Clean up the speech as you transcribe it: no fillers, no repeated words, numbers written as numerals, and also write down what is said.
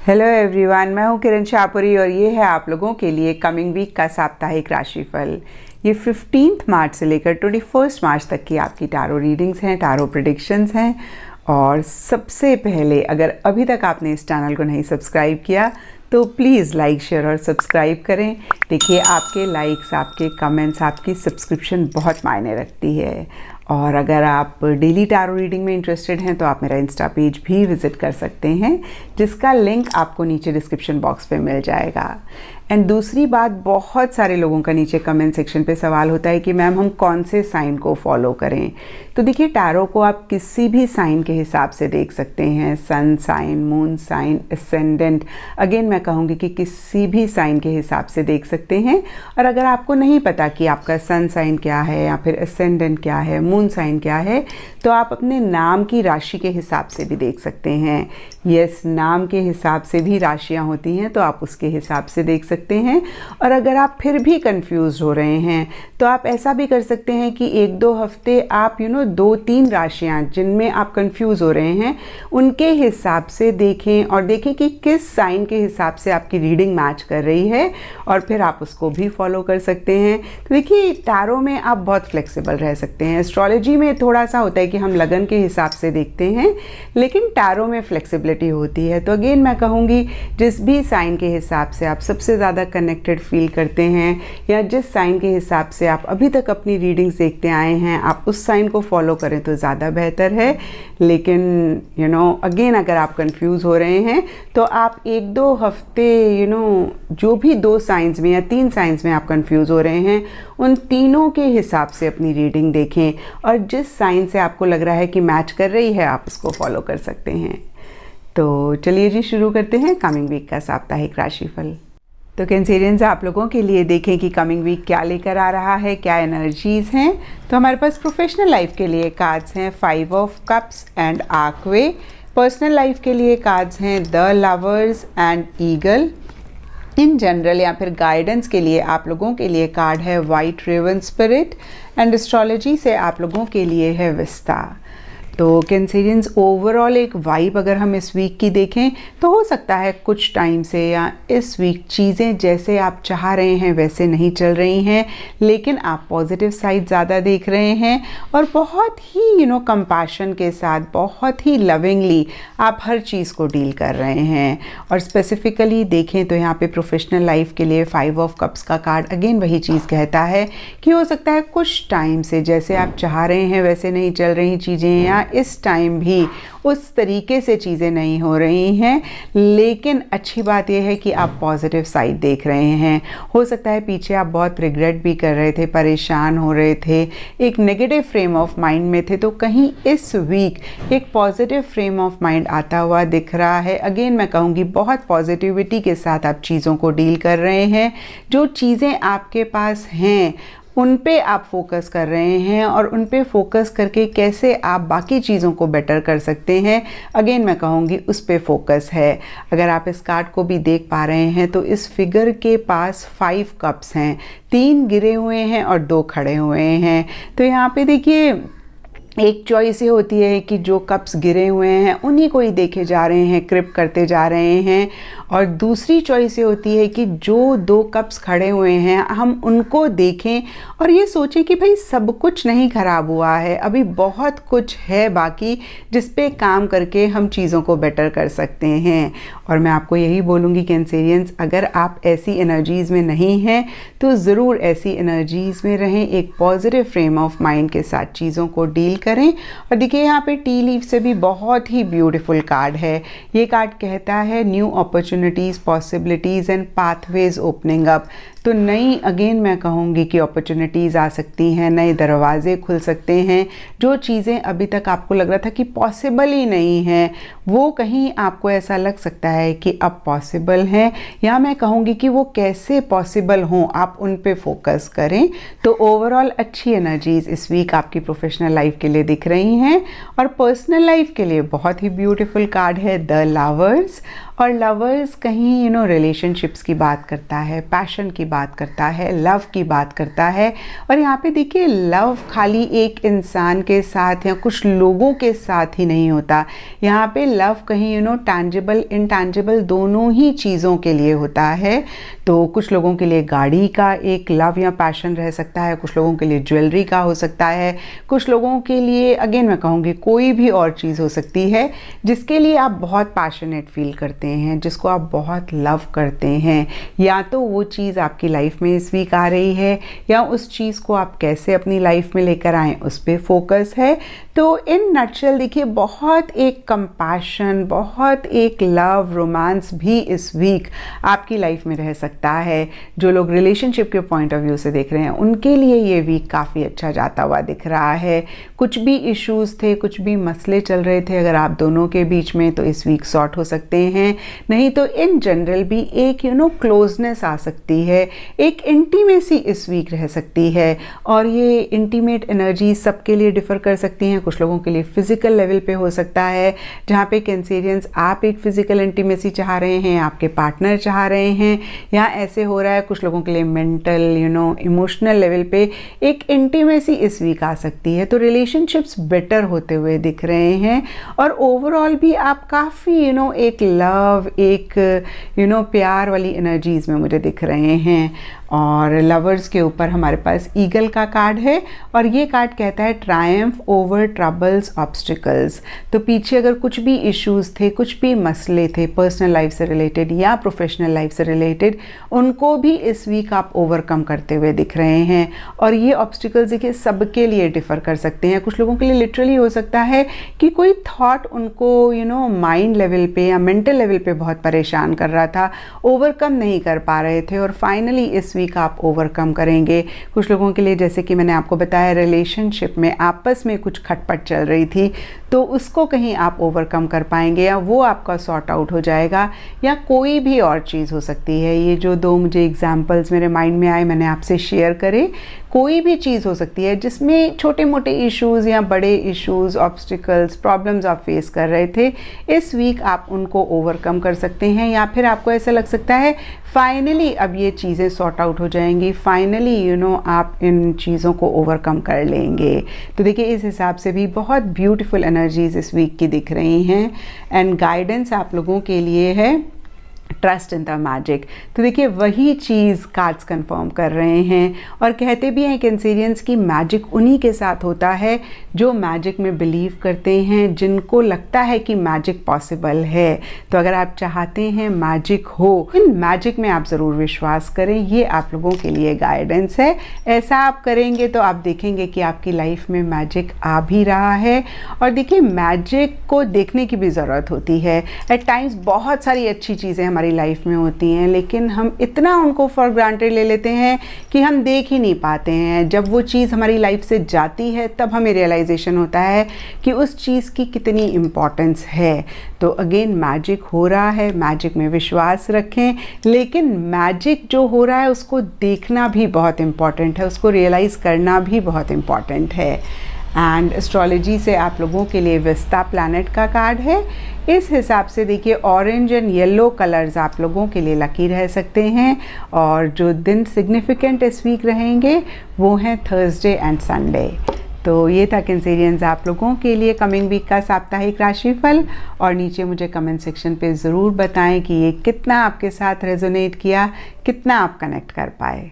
Hello everyone, मैं हूं किरण शाहपुरी और ये है आप लोगों के लिए कमिंग वीक का साप्ताहिक राशिफल। ये 15 मार्च से लेकर 21 मार्च तक की आपकी टारो रीडिंग्स हैं, टारो प्रेडिक्शंस हैं। और सबसे पहले, अगर अभी तक आपने इस चैनल को नहीं सब्सक्राइब किया तो प्लीज़ लाइक, शेयर और सब्सक्राइब करें। देखिए, आपके लाइक्स, आपके कमेंट्स, आपकी सब्सक्रिप्शन बहुत मायने रखती है। और अगर आप डेली टारो रीडिंग में इंटरेस्टेड हैं तो आप मेरा इंस्टा पेज भी विज़िट कर सकते हैं, जिसका लिंक आपको नीचे डिस्क्रिप्शन बॉक्स पे मिल जाएगा। एंड दूसरी बात, बहुत सारे लोगों का नीचे कमेंट सेक्शन पे सवाल होता है कि मैम हम कौन से साइन को फॉलो करें। तो देखिए, टारो को आप किसी भी साइन के हिसाब से देख सकते हैं, sun sign, moon sign, ascendant. Again मैं कहूँगी कि किसी भी साइन के हिसाब से देख सकते हैं। और अगर आपको नहीं पता कि आपका सन साइन क्या है या फिर एसेंडेंट क्या है, मून साइन क्या है, तो आप अपने नाम की राशि के हिसाब से भी देख सकते हैं। यस, नाम के हिसाब से भी राशियाँ होती हैं, तो आप उसके हिसाब से देख सकते हैं। और अगर आप फिर भी कंफ्यूज हो रहे हैं तो आप ऐसा भी कर सकते हैं कि 1-2 हफ्ते आप 2-3 राशियाँ जिनमें आप कंफ्यूज हो रहे हैं उनके हिसाब से देखें और देखें कि किस साइन के हिसाब से आपकी रीडिंग मैच कर रही है, और फिर आप उसको भी फॉलो कर सकते हैं। तो देखिए, टारो में आप बहुत फ्लेक्सिबल रह सकते हैं। एस्ट्रोलॉजी में थोड़ा सा होता है कि हम लगन के हिसाब से देखते हैं, लेकिन टारो में फ्लेक्सिबिलिटी होती है। तो अगेन मैं कहूँगी, जिस भी साइन के हिसाब से आप सबसे ज़्यादा कनेक्टेड फील करते हैं या जिस साइन के हिसाब से आप अभी तक अपनी रीडिंग्स देखते आए हैं, आप उस साइन को फॉलो करें तो ज़्यादा बेहतर है। लेकिन अगेन अगर आप कंफ्यूज हो रहे हैं तो आप 1-2 हफ्ते जो भी 2 साइंस में या 3 साइंस में आप कंफ्यूज हो रहे हैं, उन तीनों के हिसाब से अपनी रीडिंग देखें और जिस साइन से आपको लग रहा है कि मैच कर रही है, आप उसको फॉलो कर सकते हैं। तो चलिए जी, शुरू करते हैं कमिंग वीक का साप्ताहिक राशिफल। तो कैंसेरियंस, आप लोगों के लिए देखें कि कमिंग वीक क्या लेकर आ रहा है, क्या एनर्जीज़ हैं। तो हमारे पास प्रोफेशनल लाइफ के लिए कार्ड्स हैं 5 of cups and archway. Personal life के लिए कार्ड्स हैं the lovers and eagle. In general या फिर गाइडेंस के लिए आप लोगों के लिए कार्ड है white raven spirit. And astrology से आप लोगों के लिए है विस्ता। तो कैंसेरियंस, ओवरऑल एक वाइब अगर हम इस वीक की देखें तो हो सकता है कुछ टाइम से या इस वीक चीज़ें जैसे आप चाह रहे हैं वैसे नहीं चल रही हैं, लेकिन आप पॉजिटिव साइड ज़्यादा देख रहे हैं और बहुत ही कंपैशन के साथ, बहुत ही लविंगली आप हर चीज़ को डील कर रहे हैं। और स्पेसिफिकली देखें तो यहाँ पे प्रोफेशनल लाइफ के लिए 5 ऑफ कप्स का कार्ड अगेन वही चीज़ कहता है कि हो सकता है कुछ टाइम से जैसे आप चाह रहे हैं वैसे नहीं चल रही चीज़ें, या इस टाइम भी उस तरीके से चीज़ें नहीं हो रही हैं। लेकिन अच्छी बात यह है कि आप पॉजिटिव साइड देख रहे हैं। हो सकता है पीछे आप बहुत रिग्रेट भी कर रहे थे, परेशान हो रहे थे, एक नेगेटिव फ्रेम ऑफ माइंड में थे, तो कहीं इस वीक एक पॉजिटिव फ्रेम ऑफ माइंड आता हुआ दिख रहा है। अगेन मैं कहूँगी, बहुत पॉजिटिविटी के साथ आप चीज़ों को डील कर रहे हैं। जो चीज़ें आपके पास हैं उन पे आप फोकस कर रहे हैं और उन पे फोकस करके कैसे आप बाकी चीज़ों को बेटर कर सकते हैं, अगेन मैं कहूँगी उस पे फोकस है। अगर आप इस कार्ड को भी देख पा रहे हैं तो इस फिगर के पास 5 कप्स हैं, 3 गिरे हुए हैं और 2 खड़े हुए हैं। तो यहाँ पे देखिए, एक चॉइस ये होती है कि जो कप्स गिरे हुए हैं उन्हीं को ही देखे जा रहे हैं, क्रिप करते जा रहे हैं। और दूसरी चॉइस ये होती है कि जो 2 कप्स खड़े हुए हैं हम उनको देखें और ये सोचें कि भाई सब कुछ नहीं ख़राब हुआ है, अभी बहुत कुछ है बाकी जिस पे काम करके हम चीज़ों को बेटर कर सकते हैं। और मैं आपको यही बोलूँगी कैंसेरियंस, अगर आप ऐसी एनर्जीज़ में नहीं हैं तो ज़रूर ऐसी एनर्जीज़ में रहें, एक पॉजिटिव फ्रेम ऑफ माइंड के साथ चीज़ों को डील करें। और देखिए, यहाँ पे टी लीफ से भी बहुत ही ब्यूटीफुल कार्ड है। ये कार्ड कहता है new opportunities, possibilities and pathways opening up. तो नई, अगेन मैं कहूँगी कि अपॉर्चुनिटीज़ आ सकती हैं, नए दरवाजे खुल सकते हैं। जो चीज़ें अभी तक आपको लग रहा था कि पॉसिबल ही नहीं है, वो कहीं आपको ऐसा लग सकता है कि अब पॉसिबल हैं, या मैं कहूँगी कि वो कैसे पॉसिबल हों, आप उन पे फोकस करें। तो ओवरऑल अच्छी एनर्जीज़ इस वीक आपकी प्रोफेशनल लाइफ के लिए दिख रही हैं। और पर्सनल लाइफ के लिए बहुत ही ब्यूटीफुल कार्ड है द लवर्स। और लवर्स कहीं रिलेशनशिप्स की बात करता है, पैशन की बात करता है, लव की बात करता है। और यहाँ पे देखिए लव खाली एक इंसान के साथ या कुछ लोगों के साथ ही नहीं होता। यहाँ पे लव कहीं टैंजिबल इनटैंजिबल दोनों ही चीज़ों के लिए होता है। तो कुछ लोगों के लिए गाड़ी का एक लव या पैशन रह सकता है, कुछ लोगों के लिए ज्वेलरी का हो सकता है, कुछ लोगों के लिए अगेन मैं कहूँगी कोई भी और चीज़ हो सकती है जिसके लिए आप बहुत पैशनेट फील करते हैं, जिसको आप बहुत लव करते हैं। या तो वो चीज़ आपकी लाइफ में इस वीक आ रही है या उस चीज़ को आप कैसे अपनी लाइफ में लेकर आएँ उस पर फोकस है। तो इन नटशेल देखिए बहुत एक कंपैशन, बहुत एक लव रोमांस भी इस वीक आपकी लाइफ में रह सकता है। जो लोग रिलेशनशिप के पॉइंट ऑफ व्यू से देख रहे हैं उनके लिए ये वीक काफ़ी अच्छा जाता हुआ दिख रहा है। कुछ भी इश्यूज़ थे, कुछ भी मसले चल रहे थे अगर आप दोनों के बीच में, तो इस वीक सॉर्ट हो सकते हैं। नहीं तो इन जनरल भी एक क्लोजनेस आ सकती है, एक इंटीमेसी इस वीक रह सकती है। और ये इंटीमेट एनर्जी सबके लिए डिफ़र कर सकती हैं। कुछ लोगों के लिए फिजिकल लेवल पे हो सकता है, जहाँ पे कैंसेरियंस आप एक फिजिकल इंटीमेसी चाह रहे हैं, आपके पार्टनर चाह रहे हैं, यहाँ ऐसे हो रहा है। कुछ लोगों के लिए मेंटल इमोशनल लेवल पे एक इंटीमेसी इस वीक आ सकती है। तो रिलेशनशिप्स बेटर होते हुए दिख रहे हैं और ओवरऑल भी आप काफ़ी एक लव, एक प्यार वाली एनर्जीज़ में मुझे दिख रहे हैं। और लवर्स के ऊपर हमारे पास ईगल का कार्ड है और ये कार्ड कहता है ट्रायम्फ ओवर ट्रबल्स ऑब्स्टिकल्स। तो पीछे अगर कुछ भी इश्यूज थे, कुछ भी मसले थे पर्सनल लाइफ से रिलेटेड या प्रोफेशनल लाइफ से रिलेटेड, उनको भी इस वीक आप ओवरकम करते हुए दिख रहे हैं। और ये ऑब्स्टिकल्स देखिए सबके लिए डिफ़र कर सकते हैं। कुछ लोगों के लिए लिटरली हो सकता है कि कोई थॉट उनको माइंड लेवल पे या मेंटल लेवल पे बहुत परेशान कर रहा था, ओवरकम नहीं कर पा रहे थे और फाइनली इस वीक आप ओवरकम करेंगे। कुछ लोगों के लिए जैसे कि मैंने आपको बताया रिलेशनशिप में आपस में कुछ खटपट चल रही थी, तो उसको कहीं आप ओवरकम कर पाएंगे या वो आपका सॉर्ट आउट हो जाएगा, या कोई भी और चीज़ हो सकती है। ये जो दो मुझे एग्जांपल्स मेरे माइंड में आए मैंने आपसे शेयर करे, कोई भी चीज़ हो सकती है जिसमें छोटे मोटे इश्यूज़ या बड़े इश्यूज़, ऑब्स्टिकल्स, प्रॉब्लम्स आप फेस कर रहे थे, इस वीक आप उनको ओवरकम कर सकते हैं। या फिर आपको ऐसा लग सकता है फाइनली अब ये चीज़ें सॉर्ट आउट हो जाएंगी, फाइनली आप इन चीज़ों को ओवरकम कर लेंगे। तो देखिए इस हिसाब से भी बहुत ब्यूटीफुल एनर्जीज इस वीक की दिख रही हैं। एंड गाइडेंस आप लोगों के लिए है ट्रस्ट इन द मैजिक। तो देखिए वही चीज़ कार्ड्स कंफर्म कर रहे हैं और कहते भी हैं कैंसेरियंस की मैजिक उन्हीं के साथ होता है जो मैजिक में बिलीव करते हैं, जिनको लगता है कि मैजिक पॉसिबल है। तो अगर आप चाहते हैं मैजिक हो, इन मैजिक में आप ज़रूर विश्वास करें। ये आप लोगों के लिए गाइडेंस है। ऐसा आप करेंगे तो आप देखेंगे कि आपकी लाइफ में मैजिक आ भी रहा है। और देखिए मैजिक को देखने की भी ज़रूरत होती है। एट टाइम्स बहुत सारी अच्छी चीज़ें हमारी लाइफ में होती हैं, लेकिन हम इतना उनको फॉर ग्रांटेड ले लेते हैं कि हम देख ही नहीं पाते हैं। जब वो चीज़ हमारी लाइफ से जाती है तब हमें रियलाइजेशन होता है कि उस चीज़ की कितनी इम्पोर्टेंस है। तो अगेन मैजिक हो रहा है, मैजिक में विश्वास रखें, लेकिन मैजिक जो हो रहा है उसको देखना भी बहुत इम्पॉर्टेंट है, उसको रियलाइज़ करना भी बहुत इम्पॉर्टेंट है। एंड एस्ट्रोलॉजी से आप लोगों के लिए विस्ता प्लैनेट का कार्ड है। इस हिसाब से देखिए ऑरेंज एंड येलो कलर्स आप लोगों के लिए लकी रह सकते हैं और जो दिन सिग्निफिकेंट इस वीक रहेंगे वो हैं थर्सडे एंड संडे। तो ये था कैंसेरियंस आप लोगों के लिए कमिंग वीक का साप्ताहिक राशिफल। और नीचे मुझे कमेंट सेक्शन पे ज़रूर बताएं कि ये कितना आपके साथ रेजोनेट किया, कितना आप कनेक्ट कर पाए।